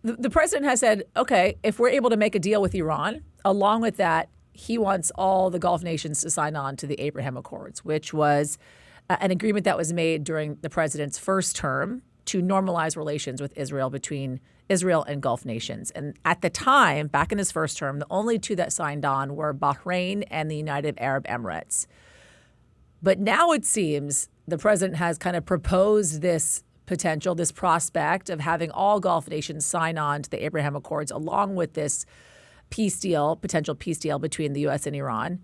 The president has said, okay, if we're able to make a deal with Iran, along with that, he wants all the Gulf nations to sign on to the Abraham Accords, which was an agreement that was made during the president's first term to normalize relations with Israel between Israel and Gulf nations. And at the time, back in his first term, the only two that signed on were Bahrain and the United Arab Emirates. But now it seems the president has kind of proposed this potential, this prospect of having all Gulf nations sign on to the Abraham Accords, along with this peace deal, potential peace deal between the U.S. and Iran.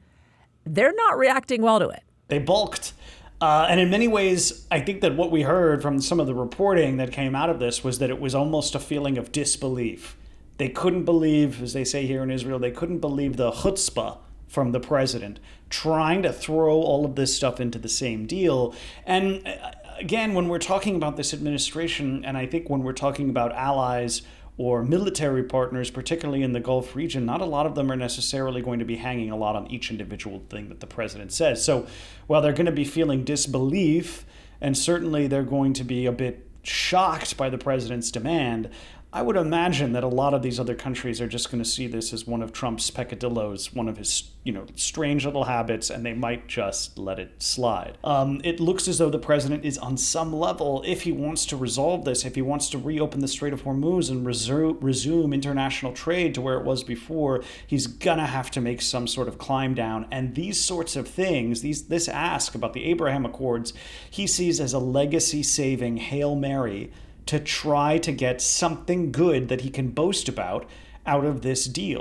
They're not reacting well to it. They balked. And in many ways, I think that what we heard from some of the reporting that came out of this was that it was almost a feeling of disbelief. They couldn't believe, as they say here in Israel, they couldn't believe the chutzpah from the president trying to throw all of this stuff into the same deal. And again, when we're talking about this administration, and I think when we're talking about allies or military partners, particularly in the Gulf region, not a lot of them are necessarily going to be hanging a lot on each individual thing that the president says. So while they're going to be feeling disbelief, and certainly they're going to be a bit shocked by the president's demand, I would imagine that a lot of these other countries are just going to see this as one of Trump's peccadillos, one of his, strange little habits, and they might just let it slide. It looks as though the president is on some level, if he wants to resolve this, if he wants to reopen the Strait of Hormuz and resume international trade to where it was before, he's going to have to make some sort of climb down. And these sorts of things, this ask about the Abraham Accords, he sees as a legacy-saving Hail Mary to try to get something good that he can boast about out of this deal.